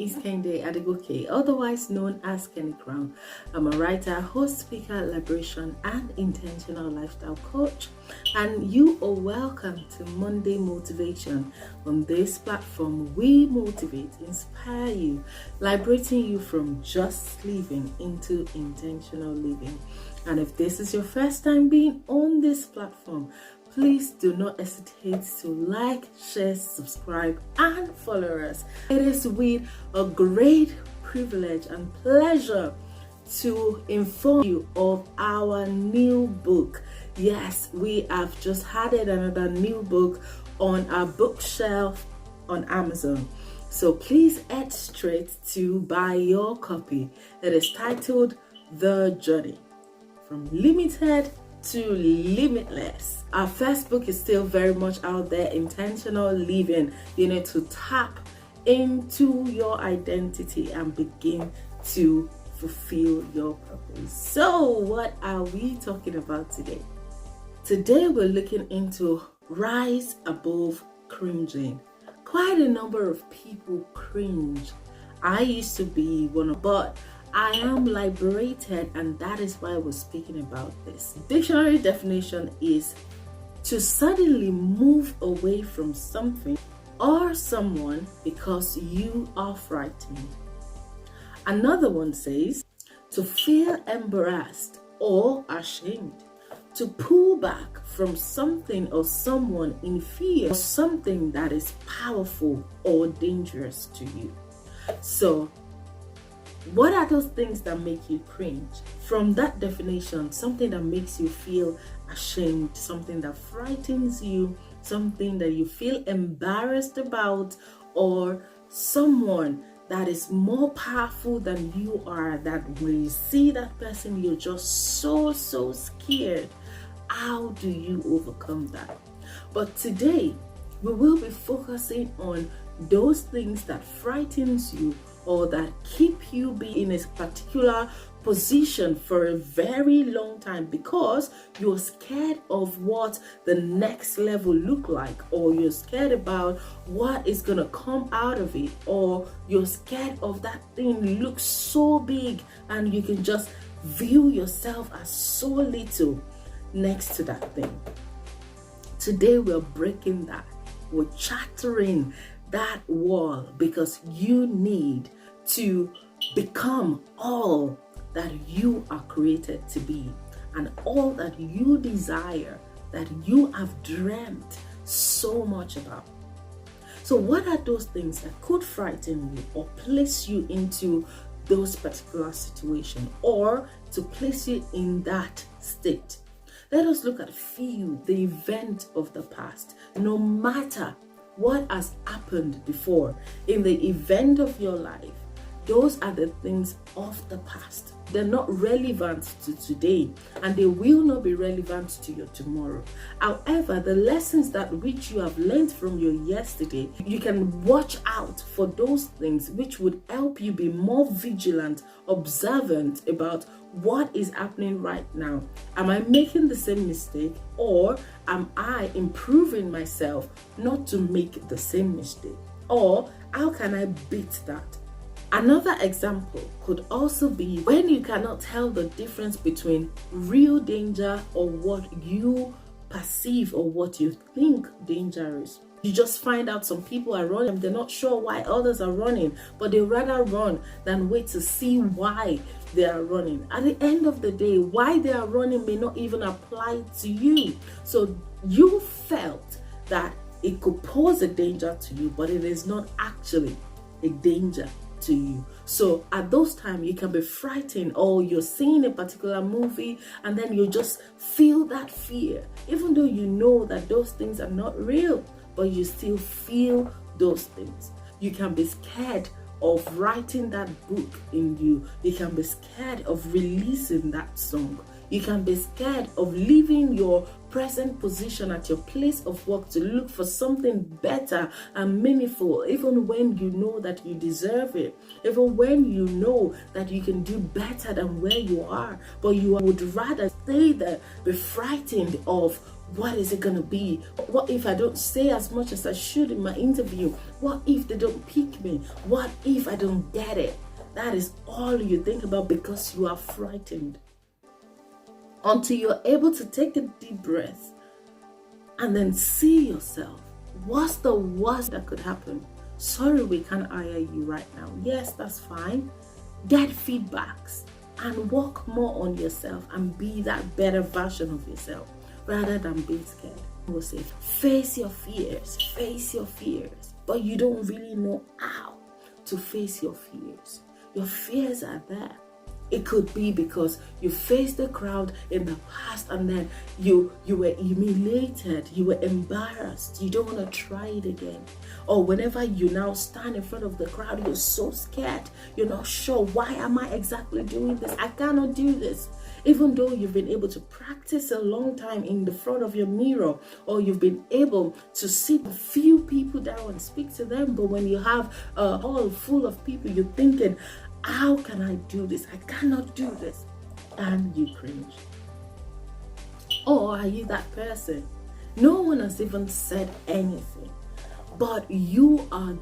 is Kehinde Adegoke, otherwise known as Kenny Crown. I'm a writer, host, speaker, liberation, and intentional lifestyle coach. And you are welcome to Monday Motivation. On this platform, we motivate, inspire you, liberating you from just living into intentional living. And if this is your first time being on this platform, please do not hesitate to like, share, subscribe, and follow us. It is with a great privilege and pleasure to inform you of our new book. Yes, we have just added another new book on our bookshelf on Amazon. So please head straight to buy your copy. It is titled The Journey from Limited to Limitless. Our first book is still very much out there, intentional living. You need to tap into your identity and begin to fulfill your purpose. So what are we talking about today? Today we're looking into rise above cringing. Quite a number of people cringe. I used to be one of, but I am liberated, and that is why we're speaking about this. Dictionary definition is to suddenly move away from something or someone because you are frightened. Another one says to feel embarrassed or ashamed, to pull back from something or someone in fear of something that is powerful or dangerous to you. So what are those things that make you cringe? From that definition, something that makes you feel ashamed, something that frightens you, something that you feel embarrassed about, or someone that is more powerful than you are, that when you see that person, you're just so scared. How do you overcome that? But today, we will be focusing on those things that frightens you or that keep you be in a particular position for a very long time because you're scared of what the next level look like, or you're scared about what is gonna come out of it, or you're scared of that thing looks so big and you can just view yourself as so little next to that thing. Today we're breaking that. We're shattering that wall because you need to become all that you are created to be and all that you desire, that you have dreamt so much about. So what are those things that could frighten you or place you into those particular situations or to place you in that state? Let us look at few, the event of the past. No matter what has happened before in the event of your life, those are the things of the past. They're not relevant to today, and they will not be relevant to your tomorrow. However, the lessons that which you have learned from your yesterday, you can watch out for those things which would help you be more vigilant, observant about what is happening right now. Am I making the same mistake, or am I improving myself not to make the same mistake? Or how can I beat that? Another example could also be when you cannot tell the difference between real danger or what you perceive or what you think danger is. You just find out some people are running, they're not sure why others are running, but they rather run than wait to see why they are running. At the end of the day, why they are running may not even apply to you. So you felt that it could pose a danger to you, but it is not actually a danger to you. So at those times you can be frightened, or you're seeing a particular movie and then you just feel that fear, even though you know that those things are not real, but you still feel those things. You can be scared of writing that book in you. You can be scared of releasing that song. You can be scared of leaving your present position at your place of work to look for something better and meaningful, even when you know that you deserve it, even when you know that you can do better than where you are, but you would rather stay there, be frightened of What is it going to be? What if I don't say as much as I should in my interview? What if they don't pick me? What if I don't get it? That is all you think about because you are frightened. Until you're able to take a deep breath and then see yourself. What's the worst that could happen? Sorry, we can't hire you right now. Yes, that's fine. Get feedbacks and work more on yourself and be that better version of yourself rather than being scared. We'll say, face your fears, but you don't really know how to face your fears. Your fears are there. It could be because you faced the crowd in the past and then you were humiliated, you were embarrassed, you don't want to try it again. Or whenever you now stand in front of the crowd, you're so scared, you're not sure, why am I exactly doing this? I cannot do this. Even though you've been able to practice a long time in the front of your mirror, or you've been able to sit a few people down and speak to them, but when you have a hall full of people, you're thinking, how can I do this? I cannot do this. And you cringe. Or are you that person? No one has even said anything, but you are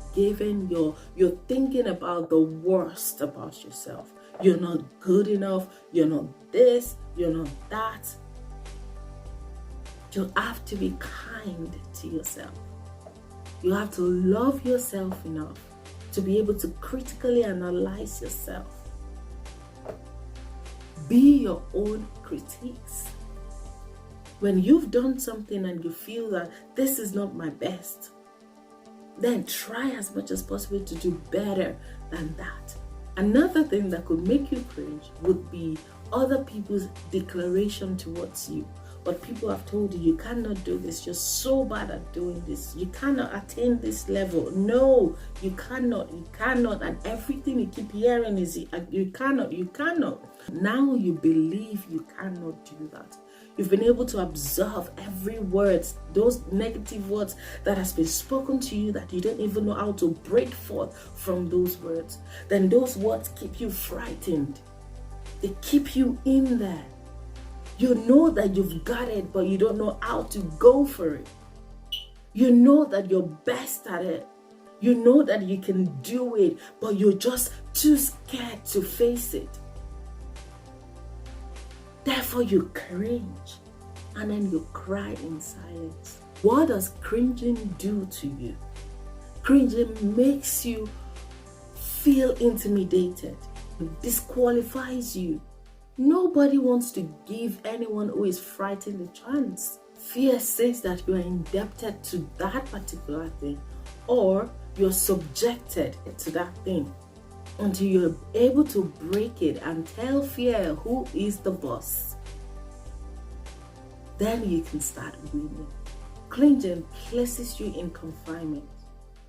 you're thinking about the worst about yourself. You're not good enough. You're not this. You're not that. You have to be kind to yourself. You have to love yourself enough to be able to critically analyze yourself. Be your own critiques. When you've done something and you feel that this is not my best, then try as much as possible to do better than that. Another thing that could make you cringe would be other people's declaration towards you. But people have told you, you cannot do this. You're so bad at doing this. You cannot attain this level. No, you cannot. And everything you keep hearing is, you cannot. Now you believe you cannot do that. You've been able to observe every word, those negative words that has been spoken to you that you don't even know how to break forth from those words. Then those words keep you frightened. They keep you in there. You know that you've got it, but you don't know how to go for it. You know that you're best at it. You know that you can do it, but you're just too scared to face it. Therefore, you cringe and then you cry in silence. What does cringing do to you? Cringing makes you feel intimidated. It disqualifies you. Nobody wants to give anyone who is frightened a chance. Fear says that you are indebted to that particular thing, or you're subjected to that thing until you're able to break it and tell fear who is the boss. Then you can start winning. Cringing places you in confinement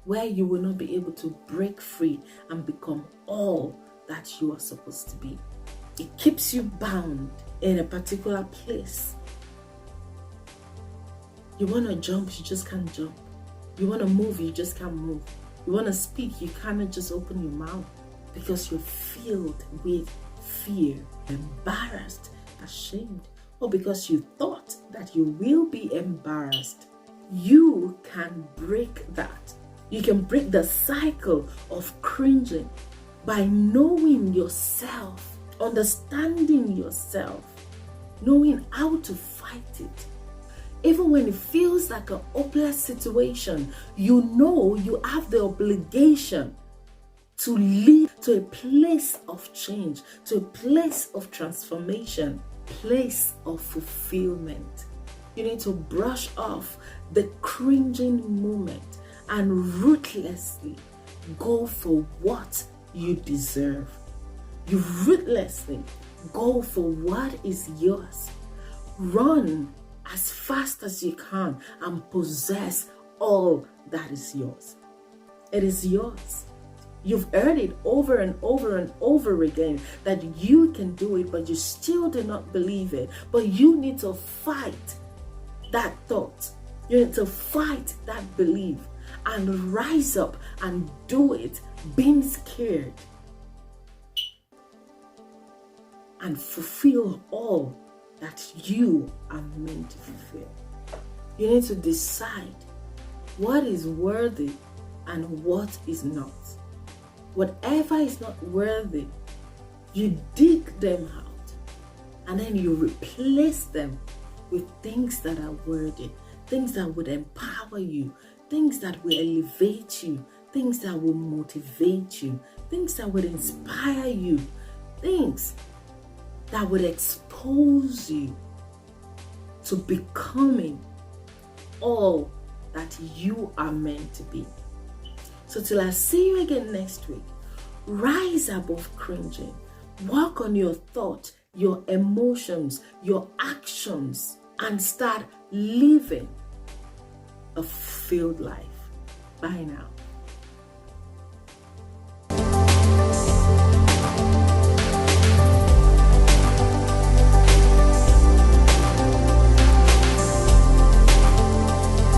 where you will not be able to break free and become all that you are supposed to be. It keeps you bound in a particular place. You want to jump, you just can't jump. You want to move, you just can't move. You want to speak, you cannot just open your mouth because you're filled with fear, embarrassed, ashamed, or because you thought that you will be embarrassed. You can break that. You can break the cycle of cringing by knowing yourself, understanding yourself, knowing how to fight it. Even when it feels like a hopeless situation, you know you have the obligation to lead to a place of change, to a place of transformation, place of fulfillment. You need to brush off the cringing moment and ruthlessly go for what you deserve. You ruthlessly go for what is yours. Run as fast as you can and possess all that is yours. It is yours. You've heard it over and over and over again that you can do it, but you still do not believe it. But you need to fight that thought. You need to fight that belief and rise up and do it, being scared, and fulfill all that you are meant to fulfill. You need to decide what is worthy and what is not. Whatever is not worthy, you dig them out and then you replace them with things that are worthy, things that would empower you, things that will elevate you, things that will motivate you, things that would inspire you, things that would expose you to becoming all that you are meant to be. So till I see you again next week, rise above cringing. Work on your thoughts, your emotions, your actions, and start living a fulfilled life. Bye now.